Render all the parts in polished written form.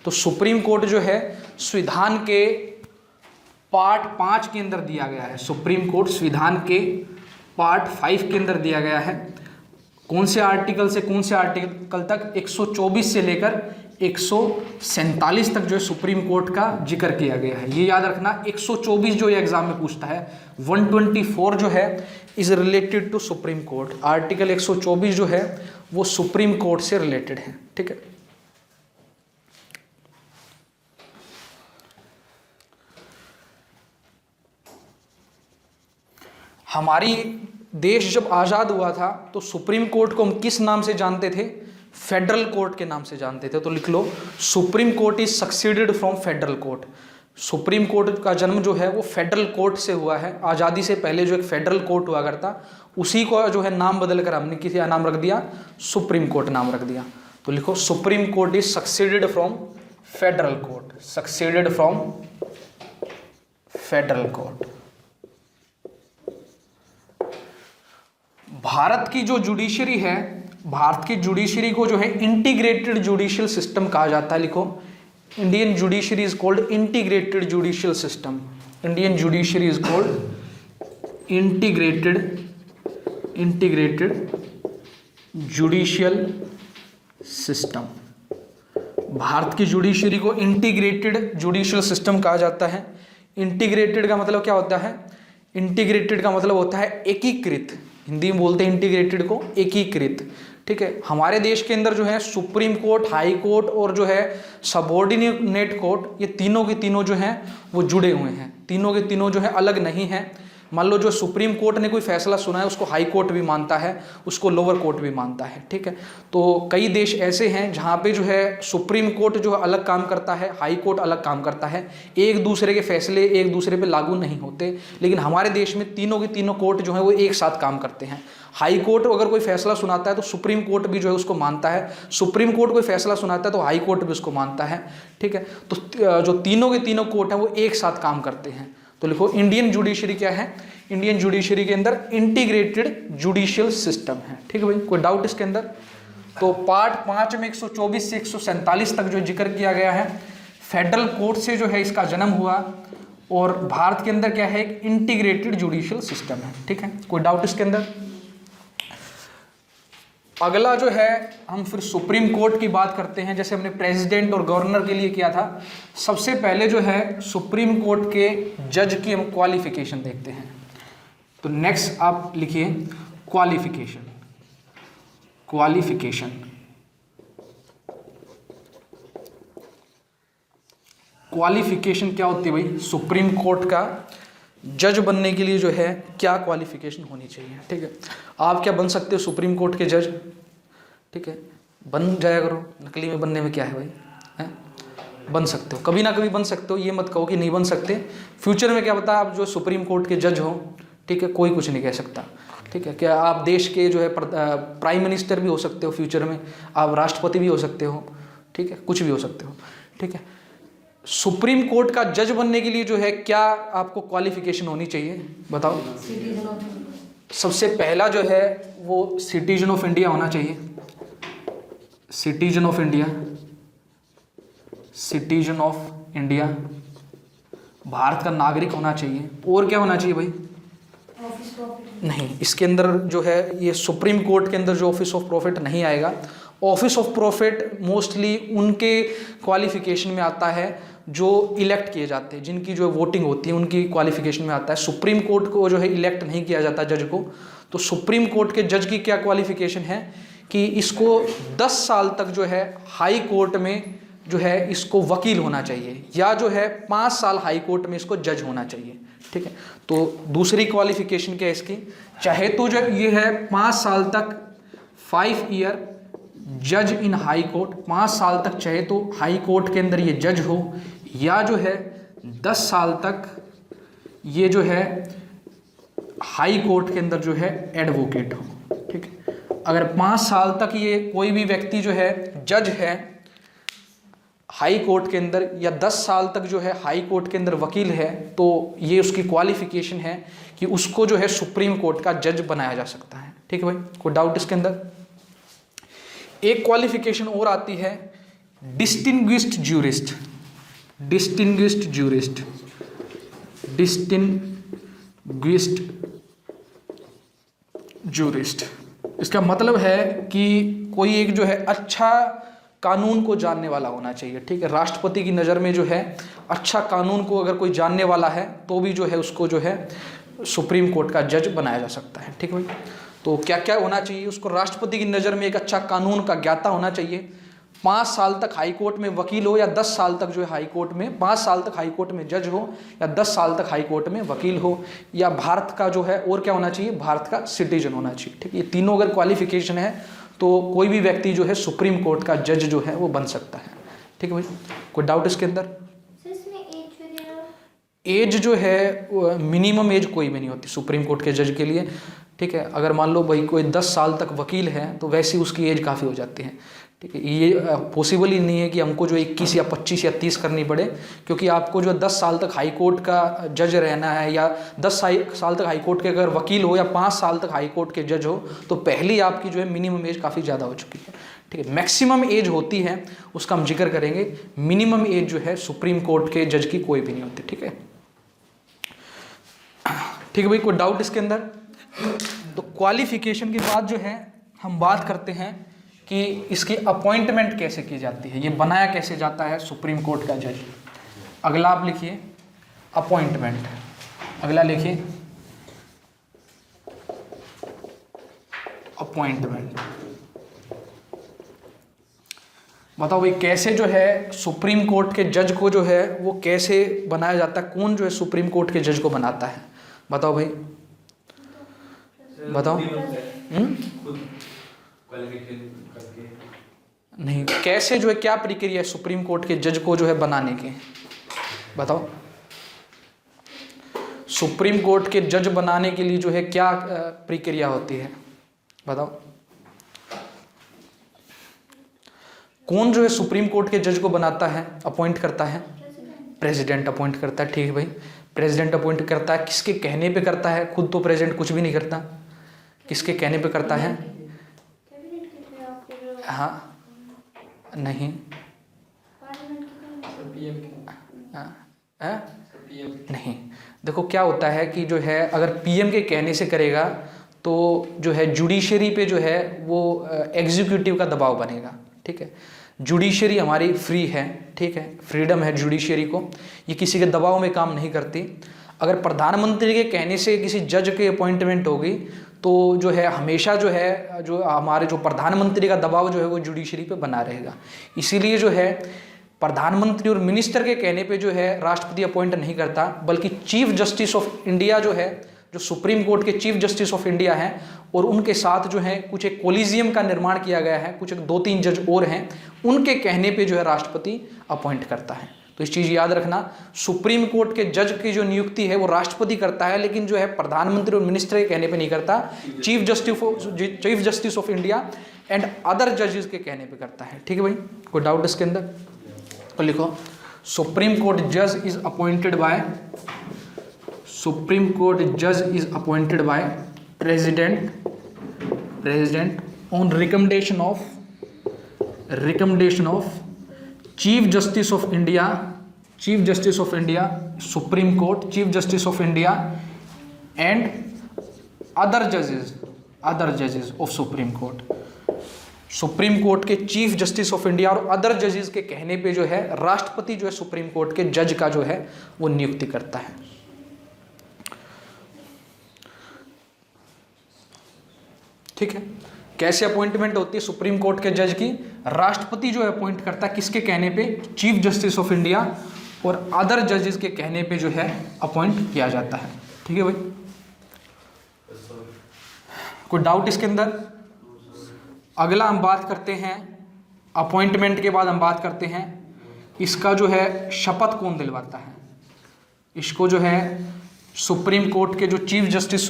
तो supreme court जो है संविधान के पार्ट 5 के अंदर दिया गया है। सुप्रीम कोर्ट संविधान के पार्ट 5 के अंदर दिया गया है। कौन से आर्टिकल से कौन से आर्टिकल तक? 124 से लेकर 147 तक जो है सुप्रीम कोर्ट का जिक्र किया गया है। ये याद रखना, 124 जो ये एग्जाम में पूछता है, 124 जो है is related to supreme court. Article 124 जो है वो सुप्रीम कोर्ट से रिलेटेड है। ठीक है, हमारी देश जब आज़ाद हुआ था तो सुप्रीम कोर्ट को हम किस नाम से जानते थे? फेडरल कोर्ट के नाम से जानते थे। तो लिख लो, Supreme Court is succeeded from federal court. Supreme Court का जन्म जो है वो फेडरल कोर्ट से हुआ है। आज़ादी से पहले जो एक फेडरल कोर्ट हुआ करता, उसी को जो है नाम बदल कर हमने किसी नाम रख दिया, सुप्रीम कोर्ट नाम रख दिया। तो लिखो, Supreme Court is succeeded from federal court, succeeded from federal court. Bharat की जो जुडिशरी है, भारत की जुडिशरी को जो है इंटीग्रेटेड जुडिशियल सिस्टम कहा जाता है। लिखो, Indian judiciary is called integrated judicial system. Indian judiciary is called integrated judicial system. Bharat की जुडिशरी को इंटीग्रेटेड जुडिशियल सिस्टम कहा जाता है। इंटीग्रेटेड का मतलब क्या होता है? इंटीग्रेटेड का मतलब होता है एकीकृत। हिंदी में बोलते हैं इंटीग्रेटेड को एकीकृत। ठीक है, हमारे देश के अंदर जो है सुप्रीम कोर्ट, हाई कोर्ट और जो है सबऑर्डिनेट कोर्ट, ये तीनों के तीनों जो हैं वो जुड़े हुए हैं। तीनों के तीनों जो है अलग नहीं है। मान लो जो सुप्रीम कोर्ट ने कोई फैसला सुना है उसको हाई कोर्ट भी मानता है, उसको लोअर कोर्ट भी मानता है। ठीक है, तो कई देश ऐसे हैं जहाँ पे जो है सुप्रीम कोर्ट जो है अलग काम करता है, हाई कोर्ट अलग काम करता है, एक दूसरे के फैसले एक दूसरे पे लागू नहीं होते। लेकिन हमारे देश में तीनों के तीनों कोर्ट जो है वो एक साथ काम करते हैं। हाई कोर्ट अगर कोई फैसला सुनाता है तो सुप्रीम कोर्ट भी जो है उसको मानता है, सुप्रीम कोर्ट कोई फैसला सुनाता है तो हाई कोर्ट भी उसको मानता है। ठीक है, तो जो तीनों के तीनों कोर्ट हैं वो एक साथ काम करते हैं। तो लिखो, इंडियन जुडिशरी क्या है? इंडियन जुडिशरी के अंदर इंटीग्रेटेड जुडिशियल सिस्टम है। ठीक है भाई, कोई डाउट इसके अंदर? तो पार्ट 5 में 124 से 147 तक जो जिक्र किया गया है, फेडरल कोर्ट से जो है इसका जन्म हुआ, और भारत के अंदर क्या है? एक इंटीग्रेटेड जुडिशियल सिस्टम है। ठीक है, कोई डाउट इसके अंदर? अगला जो है हम फिर सुप्रीम कोर्ट की बात करते हैं, जैसे हमने प्रेसिडेंट और गवर्नर के लिए किया था। सबसे पहले जो है सुप्रीम कोर्ट के जज की हम क्वालिफिकेशन देखते हैं। तो नेक्स्ट आप लिखिए क्वालिफिकेशन। क्वालिफिकेशन क्वालिफिकेशन क्या होती है भाई? सुप्रीम कोर्ट का जज बनने के लिए जो है क्या क्वालिफिकेशन होनी चाहिए? ठीक है, आप क्या बन सकते हो? सुप्रीम कोर्ट के जज। ठीक है, बन जाया करो, नकली में बनने में क्या है भाई? है? बन सकते हो, कभी ना कभी बन सकते हो, ये मत कहो कि नहीं बन सकते। फ्यूचर में क्या पता आप जो सुप्रीम कोर्ट के जज हो। ठीक है, कोई कुछ नहीं कह सकता। ठीक है, क्या आप देश के जो है प्राइम मिनिस्टर भी हो सकते हो, फ्यूचर में आप राष्ट्रपति भी हो सकते हो। ठीक है, कुछ भी हो सकते हो। ठीक है, सुप्रीम कोर्ट का जज बनने के लिए जो है क्या आपको क्वालिफिकेशन होनी चाहिए? बताओ। सबसे पहला जो है वो सिटीजन ऑफ इंडिया होना चाहिए। Citizen of India, citizen of India, Bharat का नागरिक होना चाहिए। और क्या होना चाहिए भाई? नहीं, इसके अंदर जो है ये सुप्रीम कोर्ट के अंदर जो ऑफिस ऑफ प्रॉफिट नहीं आएगा। ऑफिस ऑफ प्रॉफिट मोस्टली उनके क्वालिफिकेशन में आता है जो इलेक्ट किए जाते हैं, जिनकी जो वोटिंग होती है उनकी क्वालिफिकेशन में आता है। सुप्रीम कोर्ट को जो है इलेक्ट नहीं किया जाता जज को। तो सुप्रीम कोर्ट के जज की क्या क्वालिफिकेशन है कि इसको 10 साल तक जो है हाई कोर्ट में जो है इसको वकील होना चाहिए, या जो है 5 साल हाई कोर्ट में इसको जज होना चाहिए। ठीक है, तो दूसरी क्वालिफिकेशन क्या है इसकी? चाहे तो जो ये है 5 साल तक 5 ईयर जज इन हाई कोर्ट, 5 साल तक चाहे तो हाई कोर्ट के अंदर ये जज हो, या जो है 10 साल तक ये जो है हाई कोर्ट के अंदर जो है एडवोकेट हो। ठीक है, अगर 5 साल तक ये कोई भी व्यक्ति जो है जज है हाई कोर्ट के अंदर, या 10 साल तक जो है हाई कोर्ट के अंदर वकील है, तो ये उसकी क्वालिफिकेशन है कि उसको जो है सुप्रीम कोर्ट का जज बनाया जा सकता है। ठीक है भाई, कोई डाउट इसके अंदर? एक क्वालिफिकेशन और आती है distinguished jurist, distinguished jurist, distinguished jurist, इसका मतलब है कि कोई एक जो है अच्छा कानून को जानने वाला होना चाहिए, ठीक है। राष्ट्रपति की नज़र में जो है अच्छा कानून को अगर कोई जानने वाला है तो भी जो है उसको जो है सुप्रीम कोर्ट का जज बनाया जा सकता है, ठीक है भाई। तो क्या क्या होना चाहिए उसको, राष्ट्रपति की नज़र में एक अच्छा कानून का ज्ञाता होना चाहिए, 5 साल तक हाई कोर्ट में वकील हो या 10 साल तक जो है हाई कोर्ट में, 5 साल तक हाई कोर्ट में जज हो या 10 साल तक हाई कोर्ट में वकील हो, या भारत का जो है और क्या होना चाहिए, भारत का सिटीजन होना चाहिए, ठीक है। ये तीनों अगर क्वालिफिकेशन है तो कोई भी व्यक्ति जो है सुप्रीम कोर्ट का जज जो है वो बन सकता है, ठीक है भाई। कोई डाउट इसके अंदर? एज जो है मिनिमम एज कोई भी नहीं होती सुप्रीम कोर्ट के जज के लिए, ठीक है। अगर मान लो भाई कोई 10 साल तक वकील है तो वैसे उसकी एज काफ़ी हो जाती है, ठीक है। ये पॉसिबल ही नहीं है कि हमको जो 21 या 25 या 30 करनी पड़े, क्योंकि आपको जो 10 साल तक हाई कोर्ट का जज रहना है या 10 साल तक हाई कोर्ट के अगर वकील हो या 5 साल तक हाई कोर्ट के जज हो तो पहली आपकी जो है मिनिमम एज काफ़ी ज़्यादा हो चुकी है, ठीक है। मैक्सिमम एज होती है उसका हम जिक्र करेंगे, मिनिमम एज जो है सुप्रीम कोर्ट के जज की कोई भी नहीं होती, ठीक है, ठीक है भाई। कोई डाउट इसके अंदर? तो क्वालिफिकेशन के बाद जो है हम बात करते हैं कि इसकी अपॉइंटमेंट कैसे की जाती है, ये बनाया कैसे जाता है सुप्रीम कोर्ट का जज। अगला आप लिखिए अपॉइंटमेंट, अगला लिखिए अपॉइंटमेंट। बताओ भाई कैसे जो है सुप्रीम कोर्ट के जज को जो है वो कैसे बनाया जाता है, कौन जो है सुप्रीम कोर्ट के जज को बनाता है, बताओ भाई, बताओ। नहीं, कैसे जो है क्या प्रक्रिया है सुप्रीम कोर्ट के जज को जो है बनाने की, बताओ। सुप्रीम कोर्ट के जज बनाने के लिए जो है क्या प्रक्रिया होती है, बताओ। कौन जो है सुप्रीम कोर्ट के जज को बनाता है, अपॉइंट करता है? प्रेसिडेंट अपॉइंट करता है, ठीक है भाई। प्रेसिडेंट अपॉइंट करता है, किसके कहने पे करता है? खुद तो प्रेसिडेंट कुछ भी नहीं करता, किसके कहने पे करता है? हाँ, नहीं, नहीं। देखो क्या होता है कि जो है अगर पीएम के कहने से करेगा तो जो है जुडिशरी पे जो है वो एग्जीक्यूटिव का दबाव बनेगा, ठीक है। जुडिशरी हमारी फ्री है, ठीक है, फ्रीडम है जुडिशरी को, ये किसी के दबाव में काम नहीं करती। अगर प्रधानमंत्री के कहने से किसी जज की अपॉइंटमेंट होगी तो जो है हमेशा जो है जो हमारे जो प्रधानमंत्री का दबाव जो है वो जुडिशरी पे बना रहेगा। इसीलिए जो है प्रधानमंत्री और मिनिस्टर के कहने पे जो है राष्ट्रपति अपॉइंट नहीं करता, बल्कि चीफ जस्टिस ऑफ इंडिया जो है, जो सुप्रीम कोर्ट के चीफ जस्टिस ऑफ इंडिया हैं और उनके साथ जो है कुछ एक कोलिजियम का निर्माण किया गया है, कुछ 2-3 जज और हैं, उनके कहने पे जो है राष्ट्रपति अपॉइंट करता है। तो इस चीज़ याद रखना, सुप्रीम कोर्ट के जज की जो नियुक्ति है वो राष्ट्रपति करता है, लेकिन जो है प्रधानमंत्री और मिनिस्टर के कहने पे नहीं करता, chief justice of India and other जजेस के कहने पे करता है, ठीक है भाई। कोई डाउट इसके अंदर? तो लिखो सुप्रीम कोर्ट जज is appointed by, supreme Court जज is appointed by president on recommendation of chief justice of India, supreme court, chief justice of India and other जजेस of Supreme Court. Supreme court के chief justice of India और other जजेस के कहने पे जो है राष्ट्रपति जो है सुप्रीम कोर्ट के जज का जो है वो नियुक्ति करता है, ठीक है। कैसे अपॉइंटमेंट होती है सुप्रीम कोर्ट के जज की? राष्ट्रपति जो है अपॉइंट करता है, किसके कहने पे? चीफ जस्टिस ऑफ इंडिया और अदर जजेस के कहने पे जो है अपॉइंट किया जाता है, ठीक है भाई। कोई डाउट इसके अंदर? अगला हम बात करते हैं अपॉइंटमेंट के बाद हम बात करते हैं इसका जो है शपथ कौन दिलवाता है। इसको जो है सुप्रीम कोर्ट के जो चीफ जस्टिस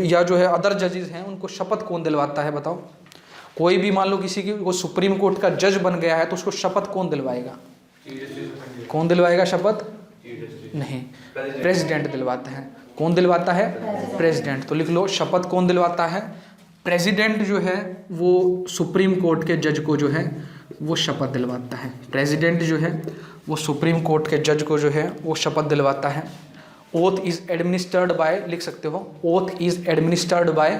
या जो है अदर जजेस हैं उनको शपथ कौन दिलवाता है, बताओ। कोई भी मान लो किसी की वो सुप्रीम कोर्ट का जज बन गया है तो उसको शपथ कौन दिलवाएगा? कौन दिलवाएगा शपथ? नहीं, प्रेसिडेंट दिलवाता है। कौन दिलवाता है? प्रेसिडेंट। तो लिख लो शपथ कौन दिलवाता है? प्रेसिडेंट जो है वो सुप्रीम कोर्ट के जज को जो है वो शपथ दिलवाता है। प्रेसिडेंट जो है वो सुप्रीम कोर्ट के जज को जो है वो शपथ दिलवाता है। ओथ इज एडमिनिस्टर्ड बाय, लिख सकते हो, oath is administered by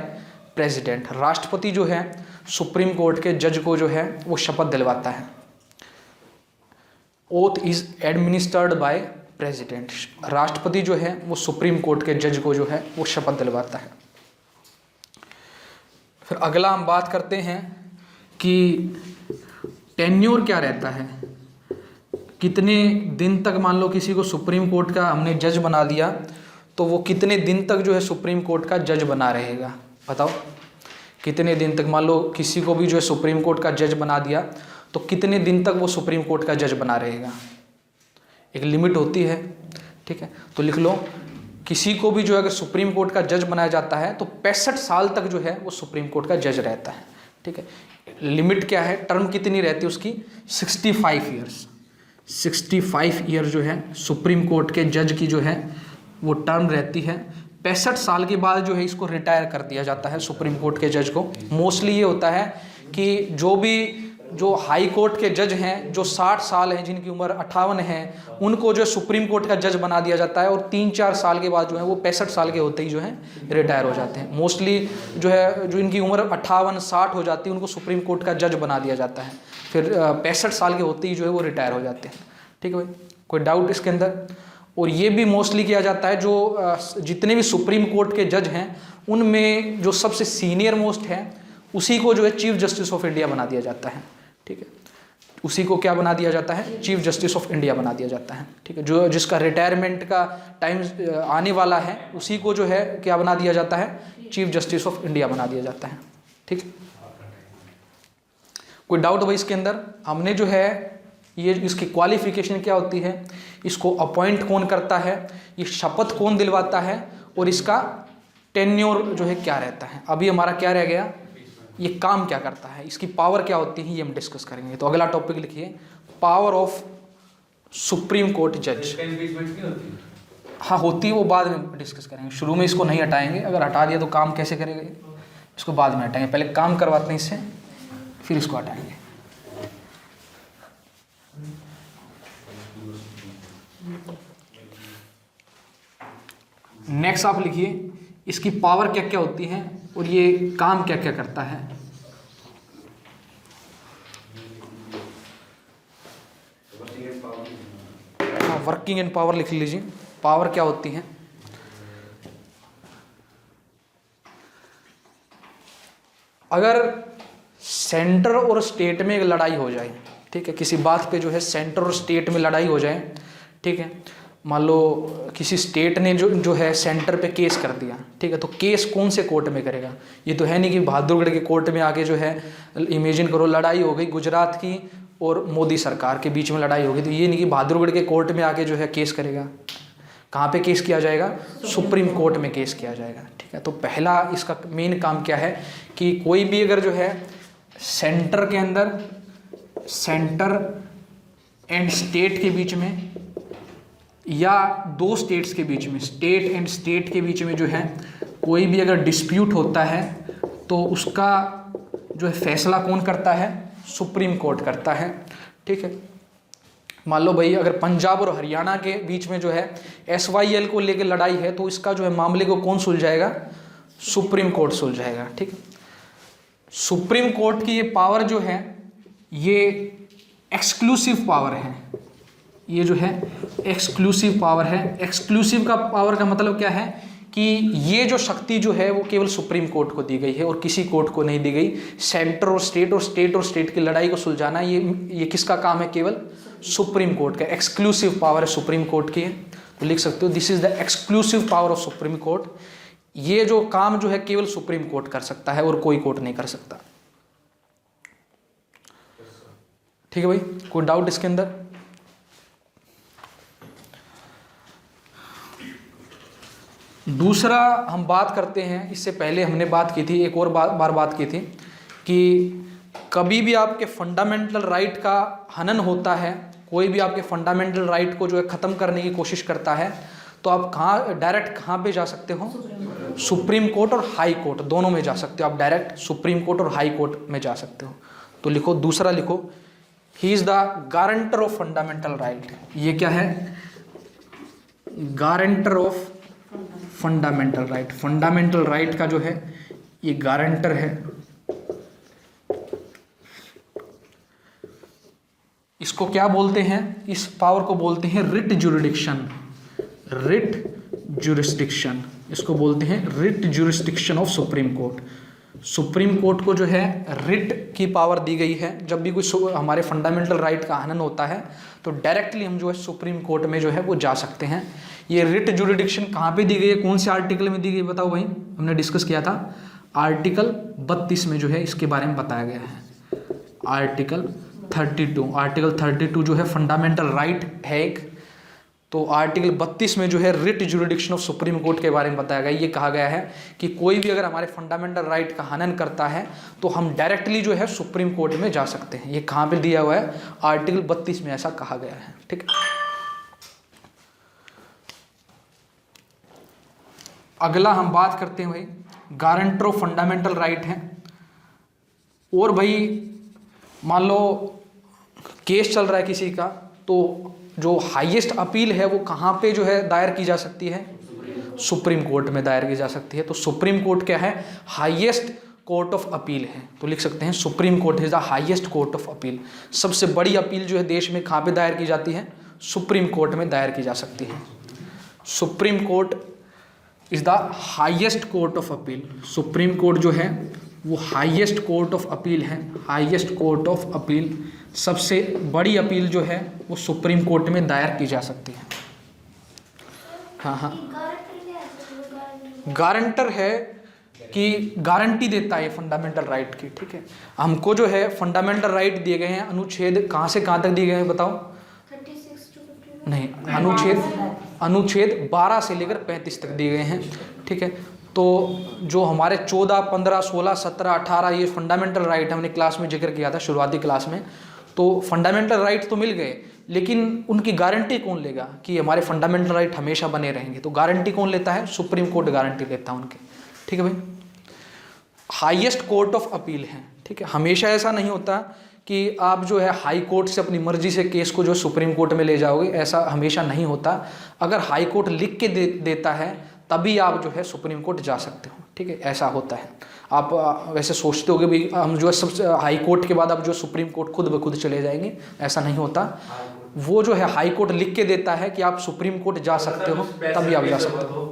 president. राष्ट्रपति जो है सुप्रीम कोर्ट के जज को जो है वो शपथ दिलवाता है। Oath is administered by president, राष्ट्रपति जो है वो सुप्रीम कोर्ट के जज को जो है वो शपथ दिलवाता है। फिर अगला हम बात करते हैं कि टेन्योर क्या रहता है, कितने दिन तक, मान लो किसी को सुप्रीम कोर्ट का हमने जज बना दिया तो वो कितने दिन तक जो है सुप्रीम कोर्ट का जज बना रहेगा, बताओ कितने दिन तक। मान लो किसी को भी जो है सुप्रीम कोर्ट का जज बना दिया तो कितने दिन तक वो सुप्रीम कोर्ट का जज बना रहेगा, एक लिमिट होती है, ठीक है। तो लिख लो, किसी को भी जो है अगर सुप्रीम कोर्ट का जज बनाया जाता है तो 65 साल तक जो है वो सुप्रीम कोर्ट का जज रहता है, ठीक है। लिमिट क्या है, टर्म कितनी रहती है उसकी, 65 ईयर्स। 65 ईयर जो है सुप्रीम कोर्ट के जज की जो है वो टर्म रहती है। 65 साल के बाद जो है इसको रिटायर कर दिया जाता है सुप्रीम कोर्ट के जज को। मोस्टली ये होता है कि जो हाई कोर्ट के जज हैं जो 60 साल हैं, जिनकी उम्र 58 है, उनको जो सुप्रीम कोर्ट का जज बना दिया जाता है और 3-4 साल के बाद जो है वो 65 साल के होते ही जो है रिटायर हो जाते हैं। मोस्टली जो है जो इनकी उम्र 58-60 हो जाती है उनको सुप्रीम कोर्ट का जज बना दिया जाता है, फिर 65 साल के होते ही जो है वो रिटायर हो जाते हैं, ठीक है भाई। कोई डाउट इसके अंदर। और ये भी मोस्टली किया जाता है जो जितने भी सुप्रीम कोर्ट के जज हैं उनमें जो सबसे सीनियर मोस्ट है उसी को जो है चीफ जस्टिस ऑफ इंडिया बना दिया जाता है, ठीक है। उसी को क्या बना दिया जाता है, चीफ जस्टिस ऑफ इंडिया बना दिया जाता है, ठीक है। जो जिसका रिटायरमेंट का टाइम आने वाला है उसी को जो है क्या बना दिया जाता है, चीफ जस्टिस ऑफ इंडिया बना दिया जाता है, ठीक है। कोई डाउट भाई इसके अंदर। हमने जो है ये इसकी क्वालिफिकेशन क्या होती है, इसको अपॉइंट कौन करता है, ये शपथ कौन दिलवाता है और इसका टेन्योर जो है क्या रहता है। अभी हमारा क्या रह गया, ये काम क्या करता है, इसकी पावर क्या होती है, ये हम डिस्कस करेंगे। तो अगला टॉपिक लिखिए, पावर ऑफ सुप्रीम कोर्ट जज। हाँ होती है, वो बाद में डिस्कस करेंगे, शुरू में इसको नहीं हटाएंगे। अगर हटा दिया तो काम कैसे करेगा, इसको बाद में हटाएंगे। पहले काम करवाते हैं इससे, फिर इसको हटाएंगे। नेक्स्ट आप लिखिए, इसकी पावर क्या क्या होती है और ये काम क्या क्या करता है। वर्किंग एंड पावर लिख लीजिए, पावर क्या होती है। अगर सेंटर और स्टेट में एक लड़ाई हो जाए, ठीक है, किसी बात पे जो है सेंटर और स्टेट में लड़ाई हो जाए, ठीक है। मान लो किसी स्टेट ने जो है सेंटर पे केस कर दिया, ठीक है, तो केस कौन से कोर्ट में करेगा। ये तो है नहीं कि बहादुरगढ़ के कोर्ट में आके जो है, इमेजिन करो लड़ाई हो गई गुजरात की और मोदी सरकार के बीच में लड़ाई हो गई, तो ये नहीं कि बहादुरगढ़ के कोर्ट में आके जो है केस करेगा। कहाँ पे केस किया जाएगा, सुप्रीम कोर्ट में केस किया जाएगा, ठीक है। तो पहला इसका मेन काम क्या है कि कोई भी अगर जो है सेंटर के अंदर, सेंटर एंड स्टेट के बीच में या दो स्टेट्स के बीच में, स्टेट एंड स्टेट के बीच में जो है कोई भी अगर डिस्प्यूट होता है तो उसका जो है फैसला कौन करता है, सुप्रीम कोर्ट करता है, ठीक है। मान लो भाई अगर पंजाब और हरियाणा के बीच में जो है SYL को लेकर लड़ाई है तो इसका जो है मामले को कौन सुलझाएगा, सुप्रीम कोर्ट सुलझाएगा, ठीक है। सुप्रीम कोर्ट की ये पावर जो है ये एक्सक्लूसिव पावर है, ये जो है एक्सक्लूसिव पावर है। एक्सक्लूसिव का पावर का मतलब क्या है कि ये जो शक्ति जो है वो केवल सुप्रीम कोर्ट को दी गई है और किसी कोर्ट को नहीं दी गई। सेंटर और स्टेट और स्टेट और स्टेट की लड़ाई को सुलझाना ये किसका काम है, केवल सुप्रीम कोर्ट का। एक्सक्लूसिव पावर है सुप्रीम कोर्ट की है, तो लिख सकते हो this is the exclusive power of Supreme court. ये जो काम जो है केवल सुप्रीम कोर्ट कर सकता है और कोई कोर्ट नहीं कर सकता, ठीक है भाई। कोई डाउट इसके अंदर। दूसरा हम बात करते हैं, इससे पहले हमने बात की थी, एक और बार बात की थी कि कभी भी आपके फंडामेंटल राइट का हनन होता है, कोई भी आपके फंडामेंटल राइट को जो है ख़त्म करने की कोशिश करता है तो आप डायरेक्ट कहाँ पे जा सकते हो, सुप्रीम कोर्ट और हाई कोर्ट दोनों में जा सकते हो। आप डायरेक्ट सुप्रीम कोर्ट और हाई कोर्ट में जा सकते हो। तो लिखो, दूसरा लिखो he is the guarantor of fundamental right. ये क्या है? Guarantor of fundamental right. Fundamental right का जो है ये गारंटर है। इसको क्या बोलते हैं? इस पावर को बोलते हैं रिट जुरिडिक्शन। रिट जुरिस्डिक्शन, इसको बोलते हैं writ jurisdiction of Supreme Court. Supreme court को जो है रिट की पावर दी गई है। जब भी कोई हमारे फंडामेंटल राइट का हनन होता है तो डायरेक्टली हम जो है सुप्रीम कोर्ट में जो है वो जा सकते हैं। ये रिट जुरिडिक्शन कहाँ पे दी गई है, कौन से आर्टिकल में दी गई बताओ भाई? हमने डिस्कस किया था आर्टिकल 32 में जो है इसके बारे में बताया गया है। आर्टिकल 32, आर्टिकल 32 जो है फंडामेंटल राइट है एक, तो आर्टिकल 32 में जो है writ jurisdiction of Supreme court के बारे में बताया गया। ये कहा गया है कि कोई भी अगर हमारे फंडामेंटल राइट का हनन करता है तो हम डायरेक्टली जो है सुप्रीम कोर्ट में जा सकते हैं। ये कहाँ पे दिया हुआ है? आर्टिकल 32 में ऐसा कहा गया है। ठीक है, अगला हम बात करते हैं भाई गारंटर ऑफ फंडामेंटल राइट है। और भाई मान लो केस चल रहा है किसी का, तो जो हाईएस्ट अपील है वो कहाँ पे जो है दायर की जा सकती है? सुप्रीम कोर्ट में दायर की जा सकती है। तो सुप्रीम कोर्ट क्या है? हाईएस्ट कोर्ट ऑफ अपील है। तो लिख सकते हैं supreme Court is the highest court of appeal. सबसे बड़ी अपील जो है देश में कहाँ पे दायर की जाती है? सुप्रीम कोर्ट में दायर की जा सकती है। Supreme Court is the highest court of appeal. Supreme court जो है वो हाईएस्ट कोर्ट ऑफ अपील है। हाईएस्ट कोर्ट ऑफ अपील, सबसे बड़ी अपील जो है वो सुप्रीम कोर्ट में दायर की जा सकती है। हाँ, गारंटर है कि गारंटी देता है फंडामेंटल राइट की। ठीक है, हमको जो है फंडामेंटल राइट दिए गए हैं, अनुच्छेद कहाँ से कहाँ तक दिए गए हैं बताओ? 36 नहीं, अनुच्छेद 12 से लेकर 35 तक दिए गए हैं। ठीक है, तो जो हमारे 14, 15, 16, 17, 18 ये फंडामेंटल राइट हमने क्लास में जिक्र किया था शुरुआती क्लास में। तो फंडामेंटल राइट तो मिल गए, लेकिन उनकी गारंटी कौन लेगा कि हमारे फंडामेंटल राइट हमेशा बने रहेंगे? तो गारंटी कौन लेता है? सुप्रीम कोर्ट गारंटी लेता है उनके। ठीक है भाई, हाईएस्ट कोर्ट ऑफ अपील है। ठीक है, हमेशा ऐसा नहीं होता कि आप जो है हाई कोर्ट से अपनी मर्जी से केस को जो सुप्रीम कोर्ट में ले जाओगे, ऐसा हमेशा नहीं होता। अगर हाई कोर्ट लिख के देता है तभी आप जो है सुप्रीम कोर्ट जा सकते हो। ठीक है, ऐसा होता है। आप वैसे सोचते होगे भाई हम जो है सबसे हाई कोर्ट के बाद अब जो सुप्रीम कोर्ट खुद ब खुद चले जाएंगे, ऐसा नहीं होता। वो जो है हाई कोर्ट लिख के देता है कि आप सुप्रीम कोर्ट जा सकते हो, तभी आप जा सकते हो।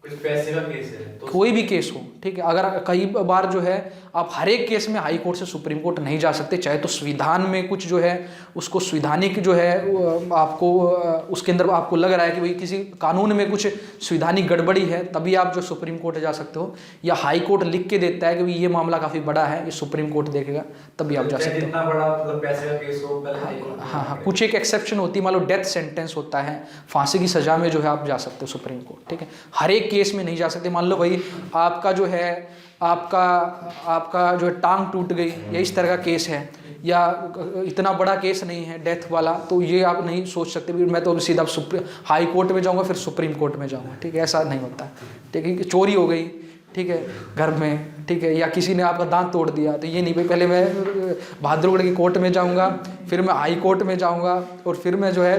कुछ पैसे का केस है तो कोई भी केस हो। ठीक है, अगर कई बार जो है आप हर एक केस में हाई कोर्ट से सुप्रीम कोर्ट नहीं जा सकते, चाहे तो संविधान में कुछ जो है उसको संवैधानिक जो है आपको उसके अंदर आपको लग रहा है कि भाई किसी कानून में कुछ संवैधानिक गड़बड़ी है, तभी आप जो सुप्रीम कोर्ट जा सकते हो। या हाई कोर्ट लिख के देता है कि भाई ये मामला काफ़ी बड़ा है, ये सुप्रीम कोर्ट देखेगा, तभी आप जा सकते हो। जितना बड़ा मतलब पैसे का केस हो पहले हाई कोर्ट। हाँ, कुछ एक एक्सेप्शन होती है। मान लो डेथ सेंटेंस होता है, फांसी की सजा में जो है आप जा सकते हो सुप्रीम कोर्ट। ठीक है, हर एक केस में नहीं जा सकते। मान लो भाई आपका जो है आपका जो है टांग टूट गई या इस तरह का केस है, या इतना बड़ा केस नहीं है डेथ वाला, तो ये आप नहीं सोच सकते मैं तो सीधा हाई कोर्ट में जाऊंगा फिर सुप्रीम कोर्ट में जाऊंगा। ठीक है, ऐसा नहीं होता। ठीक है, चोरी हो गई, ठीक है, घर में, ठीक है, या किसी ने आपका दांत तोड़ दिया, तो ये नहीं भाई पहले मैं बहादुरगढ़ की कोर्ट में जाऊंगा, फिर मैं हाई कोर्ट में जाऊंगा, और फिर मैं जो है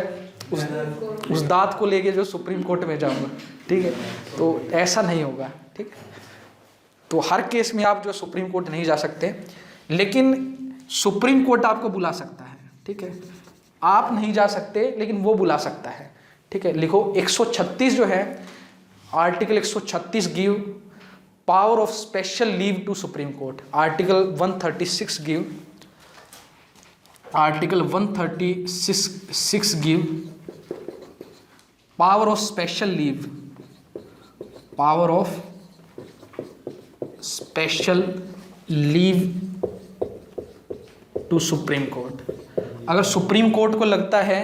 उस दांत को लेके जो सुप्रीम कोर्ट में जाऊंगा। ठीक है, तो ऐसा नहीं होगा। ठीक है, तो हर केस में आप जो सुप्रीम कोर्ट नहीं जा सकते, लेकिन सुप्रीम कोर्ट आपको बुला सकता है। ठीक है, आप नहीं जा सकते लेकिन वो बुला सकता है। ठीक है, लिखो 136 जो है article 136 give power of special leave to supreme court. Article 136 give article 136 give power of special leave, power of special leave to supreme court. अगर सुप्रीम कोर्ट को लगता है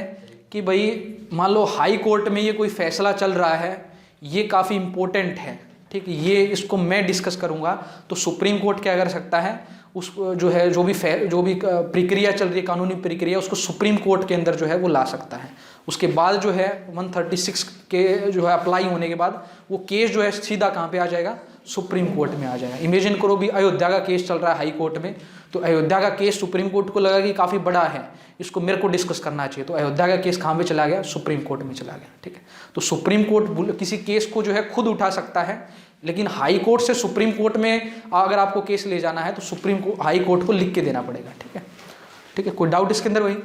कि भाई मान लो हाई कोर्ट में ये कोई फैसला चल रहा है, ये काफ़ी इम्पोर्टेंट है, ठीक है, ये इसको मैं डिस्कस करूंगा, तो सुप्रीम कोर्ट क्या कर सकता है, उस जो है जो भी प्रक्रिया चल रही है, कानूनी प्रक्रिया, उसको सुप्रीम कोर्ट के अंदर जो है वो ला सकता है। उसके बाद जो है 136 के जो है अप्लाई होने के बाद वो केस जो है सीधा कहाँ पे आ जाएगा, सुप्रीम कोर्ट में आ जाएगा। इमेजिन करो भी अयोध्या का केस चल रहा है हाई कोर्ट में, तो अयोध्या का केस सुप्रीम कोर्ट को लगा कि काफ़ी बड़ा है, इसको मेरे को डिस्कस करना चाहिए, तो अयोध्या का केस कहाँ पे चला गया, सुप्रीम कोर्ट में चला गया। ठीक है, तो सुप्रीम कोर्ट किसी केस को जो है खुद उठा सकता है, लेकिन हाई कोर्ट से सुप्रीम कोर्ट में अगर आपको केस ले जाना है तो हाई कोर्ट को लिख के देना पड़ेगा। ठीक है, ठीक है, कोई डाउट इसके अंदर भाई?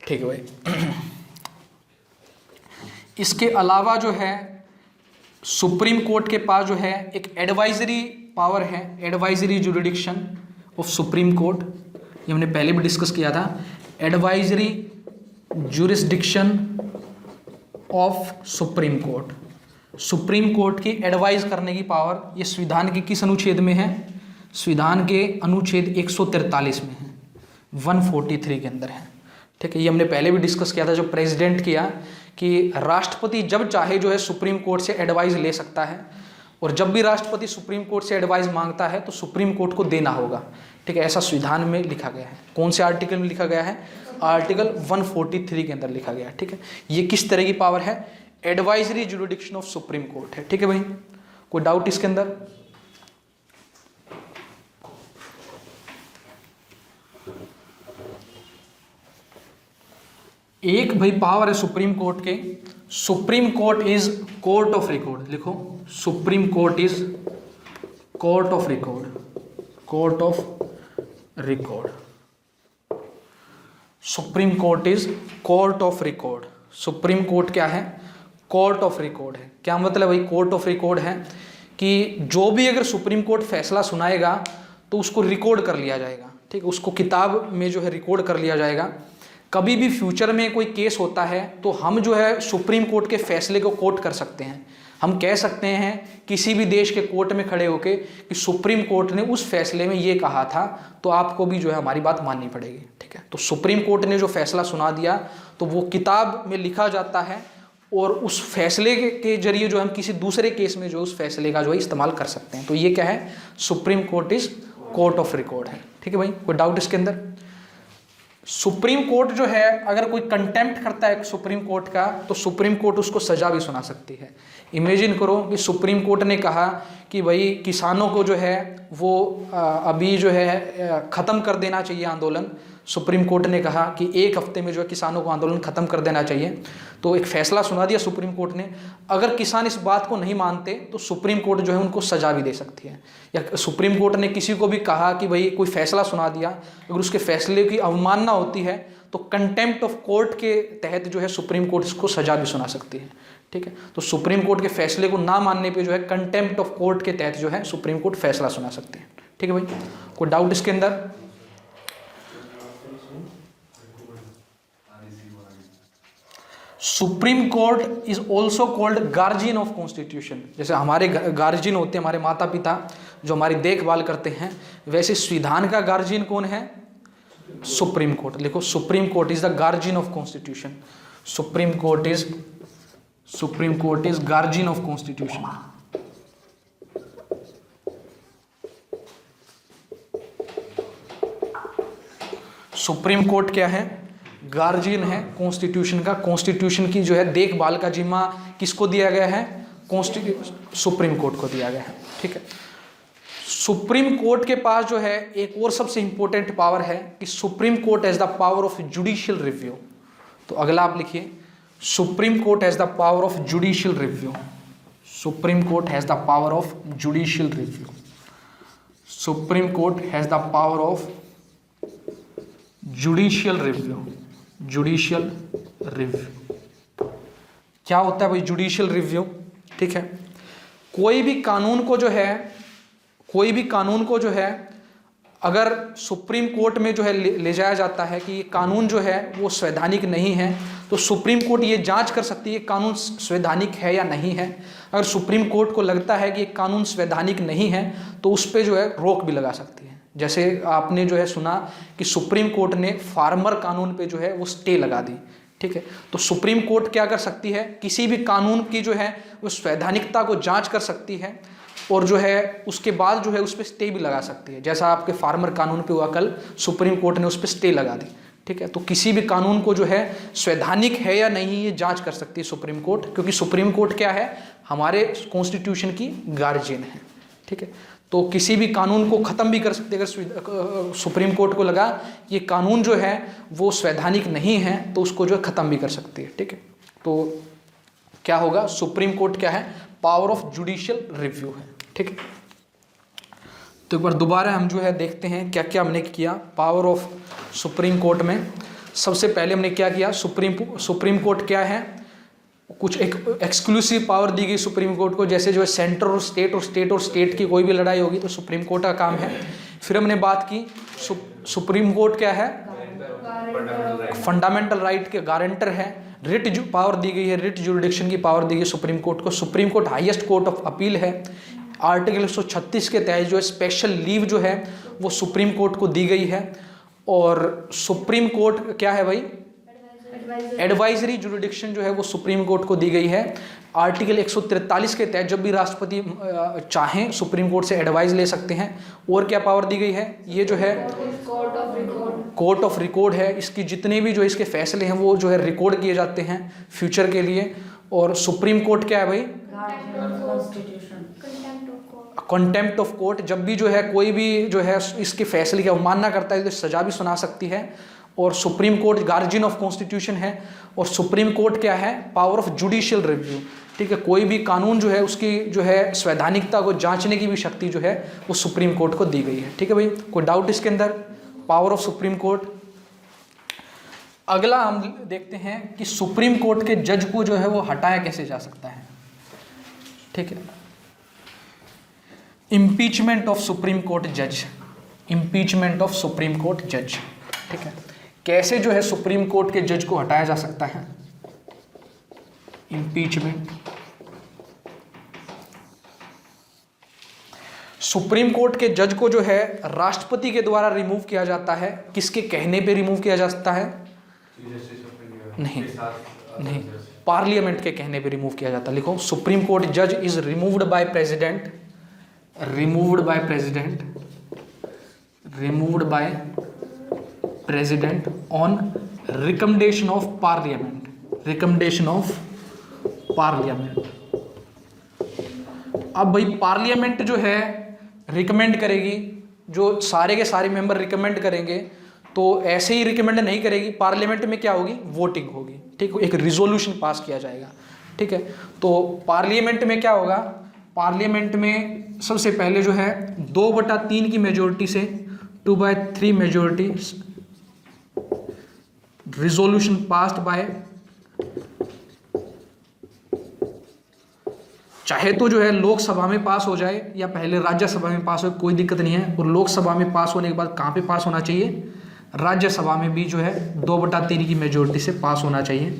ठीक है भाई। इसके अलावा जो है सुप्रीम कोर्ट के पास जो है एक एडवाइजरी पावर है, advisory jurisdiction of Supreme court, ये हमने पहले भी डिस्कस किया था। Advisory jurisdiction of Supreme Court, supreme Court की एडवाइज करने की पावर, ये संविधान के किस अनुच्छेद में है, संविधान के अनुच्छेद 143 में है, 143 के अंदर है। ठीक है, ये हमने पहले भी डिस्कस किया था जो प्रेसिडेंट किया कि राष्ट्रपति जब चाहे जो है सुप्रीम कोर्ट से एडवाइस ले सकता है, और जब भी राष्ट्रपति सुप्रीम कोर्ट से एडवाइस मांगता है तो सुप्रीम कोर्ट को देना होगा। ठीक है, ऐसा संविधान में लिखा गया है। कौन से आर्टिकल में लिखा गया है, आर्टिकल 143 के अंदर लिखा गया है। ठीक है, ये किस तरह की पावर है, advisory jurisdiction of Supreme court है। ठीक है भाई, कोई डाउट इसके अंदर? एक भाई पावर है सुप्रीम कोर्ट के, Supreme Court is court of record, लिखो Supreme Court is court of record, court of record, Supreme Court is court of record. Supreme Court क्या है, कोर्ट ऑफ रिकॉर्ड है। क्या मतलब भाई कोर्ट ऑफ रिकॉर्ड है कि जो भी अगर सुप्रीम कोर्ट फैसला सुनाएगा तो उसको रिकॉर्ड कर लिया जाएगा। ठीक है, उसको किताब में जो है रिकॉर्ड कर लिया जाएगा। कभी भी फ्यूचर में कोई केस होता है तो हम जो है सुप्रीम कोर्ट के फैसले को कोट कर सकते हैं। हम कह सकते हैं किसी भी देश के कोर्ट में खड़े होकर कि सुप्रीम कोर्ट ने उस फैसले में ये कहा था, तो आपको भी जो है हमारी बात माननी पड़ेगी। ठीक है, तो सुप्रीम कोर्ट ने जो फैसला सुना दिया तो वो किताब में लिखा जाता है, और उस फैसले के जरिए जो हम किसी दूसरे केस में जो उस फैसले का जो है इस्तेमाल कर सकते हैं। तो ये क्या है, Supreme Court is court of record है। ठीक है भाई, कोई डाउट इसके अंदर? सुप्रीम कोर्ट जो है अगर कोई कंटेम्प्ट करता है सुप्रीम कोर्ट का तो सुप्रीम कोर्ट उसको सजा भी सुना सकती है। इमेजिन करो कि सुप्रीम कोर्ट ने कहा कि भाई किसानों को जो है वो अभी जो है ख़त्म कर देना चाहिए आंदोलन। सुप्रीम कोर्ट ने कहा कि एक हफ्ते में जो है किसानों को आंदोलन ख़त्म कर देना चाहिए, तो एक फैसला सुना दिया सुप्रीम कोर्ट ने। अगर किसान इस बात को नहीं मानते तो सुप्रीम कोर्ट जो है उनको सजा भी दे सकती है। या सुप्रीम कोर्ट ने किसी को भी कहा कि भाई कोई फैसला सुना दिया, अगर उसके फैसले की अवमानना होती है तो कंटेम्प्ट ऑफ कोर्ट के तहत जो है सुप्रीम कोर्ट इसको सजा भी सुना सकती है। ठीक है, तो सुप्रीम कोर्ट के फैसले को ना मानने पे जो है कंटेम्प्ट ऑफ कोर्ट के तहत जो है सुप्रीम कोर्ट फैसला सुना सकते हैं। ठीक है भाई, कोई डाउट इसके अंदर? Supreme Court is also called guardian of constitution. जैसे हमारे गार्जियन होते हैं हमारे माता पिता जो हमारी देखभाल करते हैं, वैसे संविधान का गार्जियन कौन है, सुप्रीम कोर्ट। लिखो Supreme Court is the guardian of constitution. Supreme Court is guardian of constitution. Supreme Court क्या है, गार्जियन है कॉन्स्टिट्यूशन का। कॉन्स्टिट्यूशन की जो है देखभाल का जिम्मा किसको दिया गया है, सुप्रीम कोर्ट को दिया गया है। ठीक है, सुप्रीम कोर्ट के पास जो है एक और सबसे इंपॉर्टेंट पावर है कि supreme court has the power of judicial review. तो अगला आप लिखिए, supreme court has the power of judicial review. Supreme court has the power of judicial review. Supreme court has the power of judicial review. Judicial review क्या होता है भाई, judicial review? ठीक है, कोई भी कानून को जो है अगर सुप्रीम कोर्ट में जो है ले जाया जाता है कि ये कानून जो है वो संवैधानिक नहीं है, तो सुप्रीम कोर्ट ये जांच कर सकती है कानून संवैधानिक है या नहीं है। अगर सुप्रीम कोर्ट को लगता है कि ये कानून संवैधानिक नहीं है तो उस पर जो है रोक भी लगा सकती है। जैसे आपने जो है सुना कि सुप्रीम कोर्ट ने फार्मर कानून पे जो है वो स्टे लगा दी। ठीक है, तो सुप्रीम कोर्ट क्या कर सकती है, किसी भी कानून की जो है वो संवैधानिकता को जांच कर सकती है और जो है उसके बाद जो है उस पर स्टे भी लगा सकती है। जैसा आपके फार्मर कानून पे हुआ कल, सुप्रीम कोर्ट ने उस पर स्टे लगा दी। ठीक है, तो किसी भी कानून को जो है संवैधानिक है या नहीं ये जांच कर सकती है सुप्रीम कोर्ट, क्योंकि सुप्रीम कोर्ट क्या है, हमारे कॉन्स्टिट्यूशन की गार्जियन है। ठीक है, तो किसी भी कानून को ख़त्म भी कर सकते हैं। अगर सुप्रीम कोर्ट को लगा ये कानून जो है वो संवैधानिक नहीं है तो उसको जो है ख़त्म भी कर सकती है। ठीक है, तो क्या होगा, सुप्रीम कोर्ट क्या है, पावर ऑफ जुडिशियल रिव्यू है। ठीक है, तो एक बार दोबारा हम जो है देखते हैं क्या क्या हमने किया पावर ऑफ सुप्रीम कोर्ट में। सबसे पहले हमने क्या किया, सुप्रीम कोर्ट क्या है, कुछ एक एक्सक्लूसिव पावर दी गई सुप्रीम कोर्ट को, जैसे जो है सेंटर और स्टेट की कोई भी लड़ाई होगी तो सुप्रीम कोर्ट का काम है। फिर हमने बात की सुप्रीम कोर्ट क्या है, फंडामेंटल राइट के गारंटर है। रिट जो पावर दी गई है, रिट जुरिडिक्शन की पावर दी गई सुप्रीम कोर्ट को। Supreme court highest court of appeal है। आर्टिकल 136 के तहत जो है स्पेशल लीव जो है वो सुप्रीम कोर्ट को दी गई है। और सुप्रीम कोर्ट क्या है भाई, एडवाइजरी जुरिडिक्शन जो है वो सुप्रीम कोर्ट को दी गई है। आर्टिकल 143 के तहत जब भी राष्ट्रपति चाहें सुप्रीम कोर्ट से एडवाइस ले सकते हैं। और क्या पावर दी गई है, ये जो है कोर्ट ऑफ रिकॉर्ड है, इसकी जितने भी जो इसके फैसले हैं वो जो है रिकॉर्ड किए जाते हैं फ्यूचर के लिए। और सुप्रीम कोर्ट क्या है भाई, कंटेम्प्ट ऑफ कोर्ट, जब भी जो है कोई भी जो है इसके फैसले की अवमानना करता है तो सजा भी सुना सकती है। और supreme court guardian of constitution है। और सुप्रीम कोर्ट क्या है, पावर ऑफ जुडिशियल रिव्यू। ठीक है, कोई भी कानून जो है उसकी जो है संवैधानिकता को जांचने की भी शक्ति जो है वो सुप्रीम कोर्ट को दी गई है। ठीक है भाई, कोई डाउट इसके अंदर, पावर ऑफ सुप्रीम कोर्ट। अगला हम देखते हैं कि सुप्रीम कोर्ट के जज को जो है वो हटाया कैसे जा सकता है। ठीक है, इम्पीचमेंट ऑफ सुप्रीम कोर्ट जज, इम्पीचमेंट ऑफ सुप्रीम कोर्ट जज। ठीक है, कैसे जो है सुप्रीम कोर्ट के जज को हटाया जा सकता है, इम्पीचमेंट। सुप्रीम कोर्ट के जज को जो है राष्ट्रपति के द्वारा रिमूव किया जाता है। किसके कहने पे रिमूव किया जा सकता है, नहीं, पार्लियामेंट के कहने पे रिमूव किया जाता है। लिखो, सुप्रीम कोर्ट जज is removed by president, removed by president, removed by president on recommendation of parliament, recommendation of parliament. अब भाई पार्लियामेंट जो है रिकमेंड करेगी, जो सारे के सारे मेंबर रिकमेंड करेंगे, तो ऐसे ही रिकमेंड नहीं करेगी। पार्लियामेंट में क्या होगी, वोटिंग होगी। ठीक है, एक रिजोल्यूशन पास किया जाएगा। ठीक है, तो पार्लियामेंट में क्या होगा, पार्लियामेंट में सबसे पहले जो है 2/3 की मेजोरिटी से 2/3 मेजोरिटी रिजोल्यूशन पास्ड बाय, चाहे तो जो है लोकसभा में पास हो जाए या पहले राज्यसभा में पास हो, कोई दिक्कत नहीं है। और लोकसभा में पास होने के बाद कहाँ पे पास होना चाहिए, राज्यसभा में भी जो है 2/3 की मेजोरिटी से पास होना चाहिए।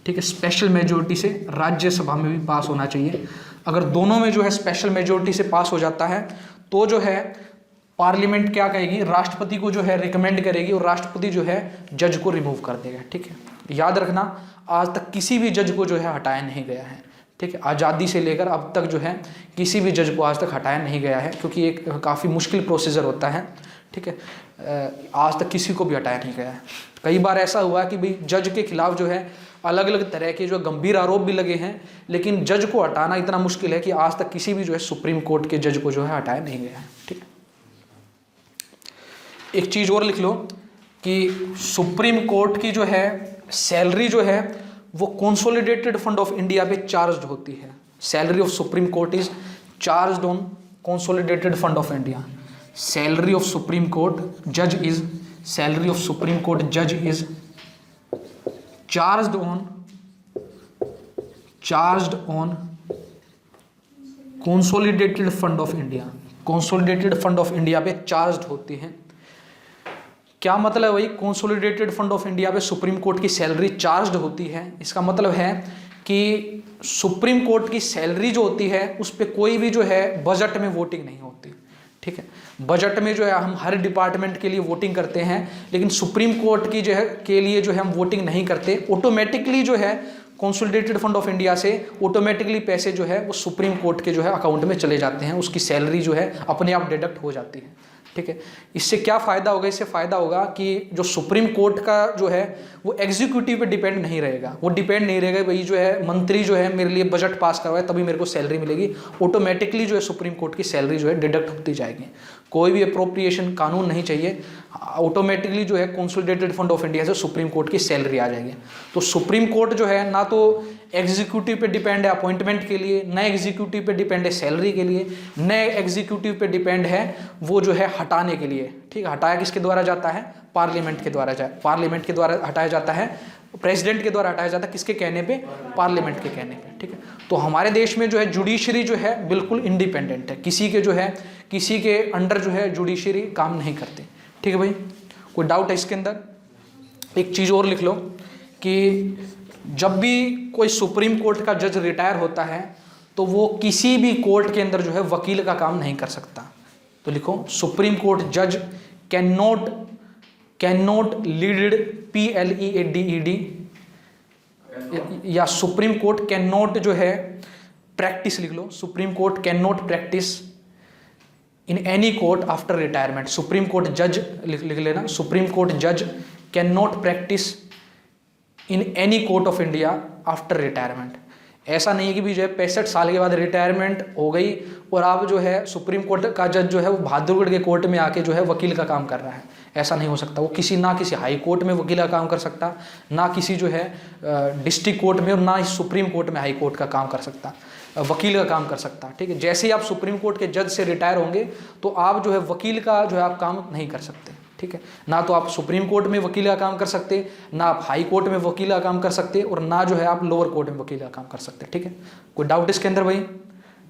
ठीक है, स्पेशल मेजोरिटी से राज्यसभा में भी पास होना चाहिए। अगर दोनों में जो है स्पेशल मेजोरिटी से पास हो जाता है तो जो है पार्लियामेंट क्या कहेगी, राष्ट्रपति को जो है रिकमेंड करेगी और राष्ट्रपति जो है जज को रिमूव कर देगा। ठीक है, याद रखना आज तक किसी भी जज को जो है हटाया नहीं गया है। ठीक है, आज़ादी से लेकर अब तक जो है किसी भी जज को आज तक हटाया नहीं गया है, क्योंकि एक काफ़ी मुश्किल प्रोसीजर होता है। ठीक है, आज तक किसी को भी हटाया नहीं गया है। कई बार ऐसा हुआ कि भाई जज के खिलाफ जो है अलग अलग तरह के जो गंभीर आरोप भी लगे हैं, लेकिन जज को हटाना इतना मुश्किल है कि आज तक किसी भी जो है सुप्रीम कोर्ट के जज को जो है हटाया नहीं गया है। ठीक है, एक चीज़ और लिख लो कि सुप्रीम कोर्ट की जो है सैलरी जो है वो कंसोलिडेटेड फंड ऑफ इंडिया पे चार्ज होती है। Salary of Supreme Court is charge on consolidated fund of India. Salary of Supreme Court जज is, salary of Supreme Court जज is charged on consolidated fund of India. Consolidated fund of India पे charge होती है। क्या मतलब है भाई, consolidated fund of India पे सुप्रीम कोर्ट की सैलरी चार्ज्ड होती है। इसका मतलब है कि सुप्रीम कोर्ट की सैलरी जो होती है उस पर कोई भी जो है बजट में वोटिंग नहीं होती। ठीक है, बजट में जो है हम हर डिपार्टमेंट के लिए वोटिंग करते हैं, लेकिन सुप्रीम कोर्ट की जो है के लिए जो है हम वोटिंग नहीं करते। ऑटोमेटिकली जो है कंसोलिडेटेड फंड ऑफ इंडिया से ऑटोमेटिकली पैसे जो है वो सुप्रीम कोर्ट के जो है अकाउंट में चले जाते हैं, उसकी सैलरी जो है अपने आप डिडक्ट हो जाती है। ठीक है। इससे क्या फ़ायदा होगा? इससे फ़ायदा होगा कि जो सुप्रीम कोर्ट का जो है वो एग्जीक्यूटिव पे डिपेंड नहीं रहेगा। वो डिपेंड नहीं रहेगा भाई जो है मंत्री जो है मेरे लिए बजट पास करवाए तभी मेरे को सैलरी मिलेगी। ऑटोमेटिकली जो है सुप्रीम कोर्ट की सैलरी जो है डिडक्ट होती जाएगी। कोई भी अप्रोप्रिएशन कानून नहीं चाहिए, ऑटोमेटिकली जो है कंसोलिडेटेड फंड ऑफ इंडिया से सुप्रीम कोर्ट की सैलरी आ जाएगी। तो सुप्रीम कोर्ट जो है ना तो एग्जीक्यूटिव पे डिपेंड है अपॉइंटमेंट के लिए, न एग्जीक्यूटिव पे डिपेंड है सैलरी के लिए, न एग्जीक्यूटिव पे डिपेंड है वो जो है हटाने के लिए। ठीक है, हटाया किसके द्वारा जाता है? पार्लियामेंट के द्वारा पार्लियामेंट के द्वारा हटाया जाता है, प्रेसिडेंट के द्वारा हटाया जाता है। किसके कहने पे? पार्लियामेंट के कहने पे। ठीक है, तो हमारे देश में जो है जुडिशरी जो है बिल्कुल इंडिपेंडेंट है, किसी के जो है किसी के अंडर जो है जुडिशरी काम नहीं करती। ठीक है भाई, कोई डाउट है इसके अंदर? एक चीज़ और लिख लो कि जब भी कोई सुप्रीम कोर्ट का जज रिटायर होता है तो वो किसी भी कोर्ट के अंदर जो है वकील का काम नहीं कर सकता। तो लिखो सुप्रीम कोर्ट जज कैन नॉट लीड PLEADED, या सुप्रीम कोर्ट कैन नॉट जो है प्रैक्टिस, लिख लो Supreme Court can not practice in any court after retirement. Supreme Court जज लिख लेना, सुप्रीम कोर्ट जज can not practice in any court of India after retirement. ऐसा नहीं है कि भी जो है 65 साल के बाद रिटायरमेंट हो गई और आप जो है सुप्रीम कोर्ट का जज जो है वो बहादुरगढ़ के कोर्ट में आके जो है वकील का काम कर रहा है। ऐसा नहीं हो सकता। वो किसी हाई कोर्ट में वकील का काम कर सकता, ना किसी जो है डिस्ट्रिक्ट कोर्ट में, और ना ही सुप्रीम कोर्ट में हाई कोर्ट का काम कर सकता, वकील का काम कर सकता। ठीक है, जैसे ही आप सुप्रीम कोर्ट के जज से रिटायर होंगे तो आप जो है वकील का जो है आप काम नहीं कर सकते। ठीक है, ना तो आप सुप्रीम कोर्ट में वकील का काम कर सकते, ना आप हाई कोर्ट में वकील का काम कर सकते, और ना जो है आप लोअर कोर्ट में वकील का काम कर सकते। ठीक है, कोई डाउट इसके अंदर भाई?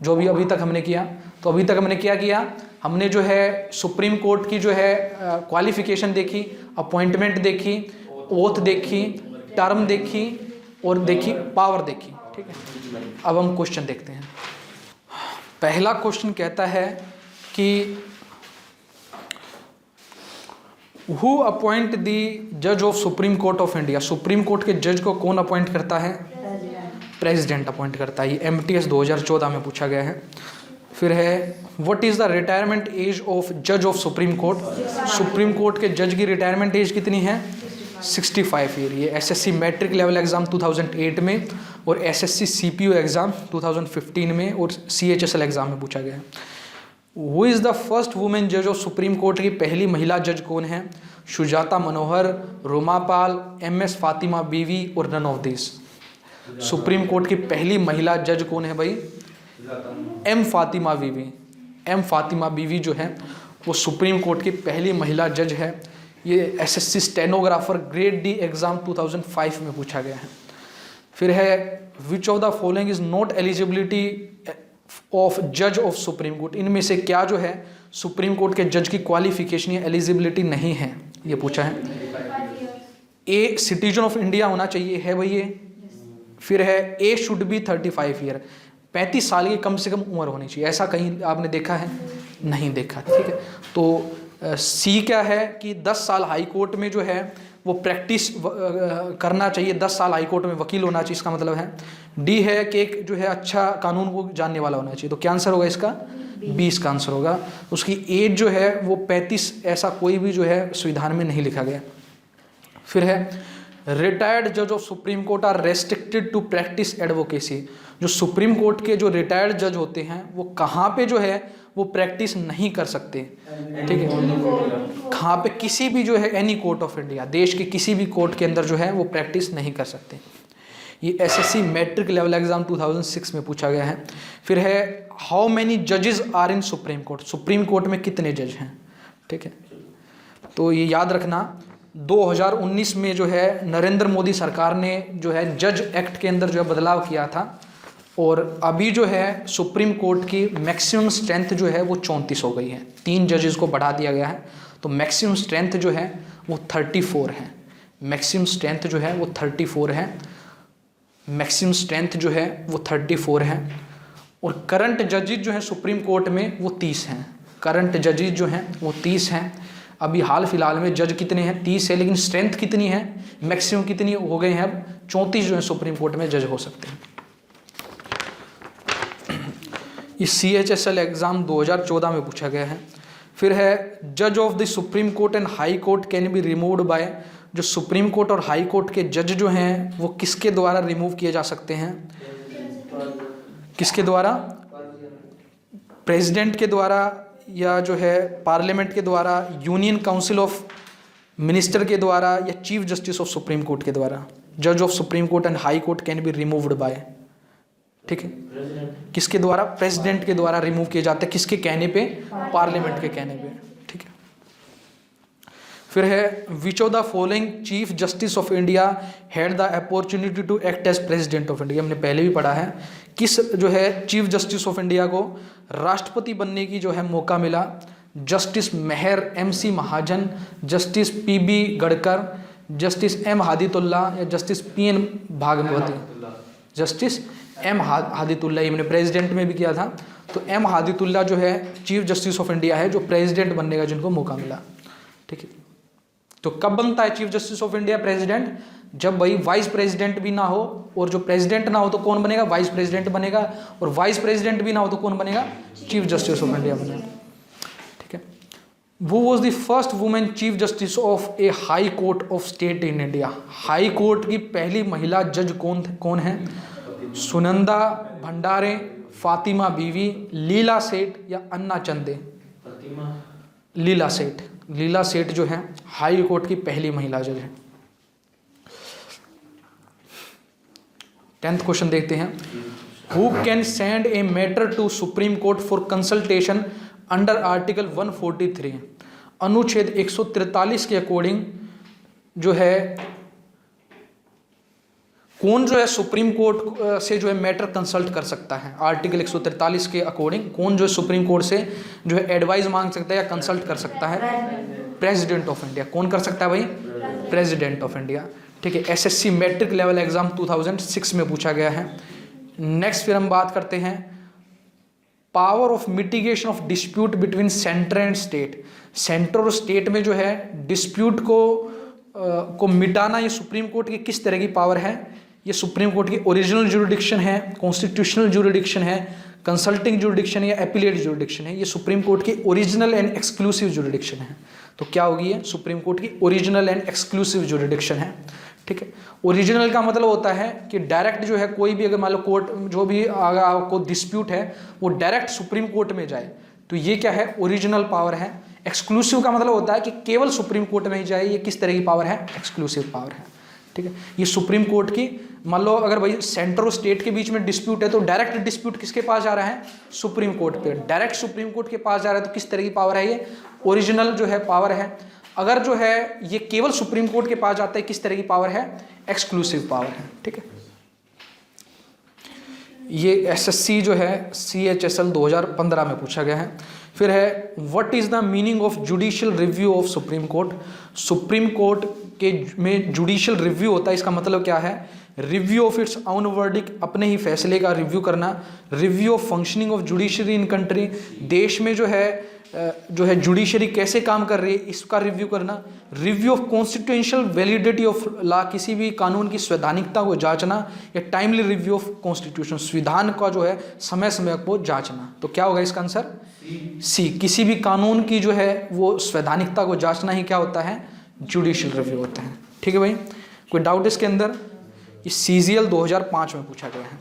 जो भी अभी तक हमने किया, तो अभी तक हमने क्या किया? हमने जो है सुप्रीम कोर्ट की जो है क्वालिफिकेशन देखी, अपॉइंटमेंट देखी, ओथ देखी, टर्म देखी और देखी पावर देखी। ठीक है, अब हम क्वेश्चन देखते हैं। पहला क्वेश्चन कहता है कि हु अपॉइंट द जज of Supreme court of India. Supreme court के जज को कौन अपॉइंट करता है? प्रेसिडेंट अपॉइंट करता है। ये MTS 2014 में पूछा गया है। फिर है what is the retirement age of जज of Supreme Court. Supreme court के जज की रिटायरमेंट एज कितनी है? 65 ईयर। ये SSC मैट्रिक लेवल एग्जाम 2008 में और SSC CPO एग्जाम 2015 में और CHSL एग्जाम में पूछा गया है। Who is the first women जज ऑफ सुप्रीम कोर्ट की पहली महिला जज कौन है? सुजाता मनोहर, रोमापाल, MS फातिमा बीवी और none of this. Supreme Court की पहली महिला जज कौन है भाई? M फातिमा बीवी। M फातिमा बीवी जो है वो सुप्रीम कोर्ट की पहली महिला जज है। ये SSC stenographer grade D exam 2005 में पूछा गया है। फिर है which of the following is not eligibility of जज ऑफ सुप्रीम कोर्ट। इनमें से क्या जो है सुप्रीम कोर्ट के जज की क्वालिफिकेशन या एलिजिबिलिटी नहीं है, ये पूछा है। A सिटीजन ऑफ इंडिया होना चाहिए, है भाई ये। फिर है A शुड बी 35 ईयर, 35 साल की कम से कम उम्र होनी चाहिए। ऐसा कहीं आपने देखा है? नहीं देखा। ठीक है, तो C क्या है कि 10 साल हाई कोर्ट में जो है वो प्रैक्टिस करना चाहिए, 10 साल हाई कोर्ट में वकील होना चाहिए, इसका मतलब है। D है कि एक जो है अच्छा कानून को जानने वाला होना चाहिए। तो क्या आंसर होगा इसका? 20 का आंसर होगा। उसकी एज जो है वो 35, ऐसा कोई भी जो है संविधान में नहीं लिखा गया। फिर है रिटायर्ड जज of Supreme Court are restricted to practice advocacy. जो सुप्रीम कोर्ट के जो रिटायर्ड जज होते हैं वो कहाँ पे जो है वो प्रैक्टिस नहीं कर सकते। ठीक है, कहाँ पे? किसी भी जो है एनी कोर्ट ऑफ इंडिया, देश के किसी भी कोर्ट के अंदर जो है वो प्रैक्टिस नहीं कर सकते। ये SSC मैट्रिक लेवल एग्जाम 2006 में पूछा गया है। फिर है हाउ मैनी जजेस are in Supreme Court. Supreme Court में कितने जज हैं? ठीक है, तो ये याद रखना 2019 में जो है नरेंद्र मोदी सरकार ने जो है जज एक्ट के अंदर जो है बदलाव किया था, और अभी जो है सुप्रीम कोर्ट की मैक्सिमम स्ट्रेंथ जो है वो 34 हो गई है। 3 जजेस को बढ़ा दिया गया है, तो मैक्सिमम स्ट्रेंथ जो है वो 34 है। मैक्सिमम स्ट्रेंथ जो है वो 34 है। मैक्सिमम स्ट्रेंथ जो है वो 34 है। और करंट जजेस जो है सुप्रीम कोर्ट में वो 30 हैं। करंट जजेस जो हैं वो 30 हैं। अभी हाल फिलहाल में जज कितने हैं? 30 है, लेकिन स्ट्रेंथ कितनी है? मैक्सिमम कितनी हो गए हैं? अब 34 जो है सुप्रीम कोर्ट में जज हो सकते हैं। इस CHSL एग्ज़ाम 2014 में पूछा गया है। फिर है जज of the supreme court and high court can be removed by, जो सुप्रीम कोर्ट और हाई कोर्ट के जज जो हैं वो किसके द्वारा रिमूव किए जा सकते हैं? किसके द्वारा? प्रेसिडेंट के द्वारा, या जो है पार्लियामेंट के द्वारा, यूनियन काउंसिल ऑफ मिनिस्टर के द्वारा, या chief justice of Supreme court के द्वारा। जज of Supreme court and high court can be removed by, ठीक है, किसके द्वारा? प्रेसिडेंट के द्वारा रिमूव किए जाते हैं, किसके कहने पे? पार्लियामेंट के कहने पे, ठीक है। फिर है which of the following chief justice of India had the opportunity to act as president of India, हमने पहले भी पढ़ा है। किस जो है चीफ जस्टिस ऑफ इंडिया को राष्ट्रपति बनने की जो है मौका मिला? Justice Mehr MC Mahajan, justice PB Gadkar, justice M Hidayatullah, या justice PN Bhagwati? Justice M Hidayatullah, ये मैंने प्रेसिडेंट में भी किया था। तो M हादितुल्ला जो है चीफ जस्टिस ऑफ इंडिया है जो प्रेसिडेंट बनने का जिनको मौका मिला, ठीक है। तो कब बनता है chief justice of India president? जब भाई वाइस प्रेसिडेंट भी ना हो, और जो प्रेसिडेंट ना हो तो कौन बनेगा? वाइस प्रेसिडेंट बनेगा, और वाइस प्रेसिडेंट भी ना हो तो कौन बनेगा? चीफ जस्टिस ऑफ इंडिया बनेगा, ठीक है। वो was the first women chief justice of A high court of state in India, high court की पहली महिला जज कौन है? सुनंदा भंडारे, फातिमा बीवी, लीला सेठ, या अन्ना चंदे? लीला सेठ। लीला सेठ जो है हाई कोर्ट की पहली महिला जज है। 10th क्वेश्चन देखते हैं। Who can send a matter to supreme Court for consultation under article 143, अनुच्छेद 143 के अकॉर्डिंग जो है कौन जो है सुप्रीम कोर्ट से जो है मैटर कंसल्ट कर सकता है? आर्टिकल 143 के अकॉर्डिंग कौन जो है सुप्रीम कोर्ट से जो है एडवाइस मांग सकता है या कंसल्ट कर सकता है? President of India. कौन कर सकता है भाई? प्रेसिडेंट ऑफ इंडिया, ठीक है। SSC मैट्रिक लेवल एग्जाम 2006 में पूछा गया है। नेक्स्ट फिर हम बात करते हैं power of mitigation of dispute between centre and state. Centre और स्टेट में जो है डिस्प्यूट को मिटाना, ये सुप्रीम कोर्ट की किस तरह की पावर है? ये सुप्रीम कोर्ट की ओरिजिनल जुरिडिक्शन है, कॉन्स्टिट्यूशनल जुरिडिक्शन है, कंसल्टिंग जुरिडिक्शन है, या एपिलेट जुरिडिक्शन है? ये सुप्रीम कोर्ट की ओरिजिनल एंड एक्सक्लूसिव जुरिडिक्शन है। तो क्या होगी ये? सुप्रीम कोर्ट की ओरिजिनल एंड एक्सक्लूसिव जुरिडिक्शन है, ठीक है। ओरिजिनल का मतलब होता है कि डायरेक्ट जो है कोई भी अगर मान लो कोर्ट जो भी अगर आपको डिस्प्यूट है वो डायरेक्ट सुप्रीम कोर्ट में जाए, तो ये क्या है? ओरिजिनल पावर है। एक्सक्लूसिव का मतलब होता है कि केवल सुप्रीम कोर्ट में ही जाए। ये किस तरह की पावर है? एक्सक्लूसिव पावर है, ठीक है। ये सुप्रीम कोर्ट की, मान लो अगर भाई सेंटर और स्टेट के बीच में डिस्प्यूट है तो डायरेक्ट डिस्प्यूट किसके पास जा रहा है? सुप्रीम कोर्ट पे। डायरेक्ट सुप्रीम कोर्ट के पास जा रहा है तो किस तरह की पावर है? ये ओरिजिनल जो है पावर है। अगर जो है ये केवल सुप्रीम कोर्ट के पास जाता है, किस तरह की पावर है? एक्सक्लूसिव पावर है, ठीक है। ये SSC जो है CHSL 2015 में पूछा गया है। फिर है what is the meaning of judicial review of Supreme Court? Supreme court के में जुडिशियल रिव्यू होता है, इसका मतलब क्या है? Review of its own verdict, अपने ही फैसले का रिव्यू करना। Review of functioning of judiciary in country, देश में जो है जुडिशरी कैसे काम कर रही है इसका रिव्यू करना। Review of constitutional validity of law, किसी भी कानून की संवैधानिकता को जांचना। या टाइमली रिव्यू ऑफ कॉन्स्टिट्यूशन, संविधान का जो है समय समय को जांचना। तो क्या होगा इसका आंसर? सी। किसी भी कानून की जो है वो संवैधानिकता को जांचना ही क्या होता है? जुडिशियल रिव्यू होता है, ठीक है भाई। कोई डाउट इसके अंदर? ये CGL 2005 में पूछा गया है।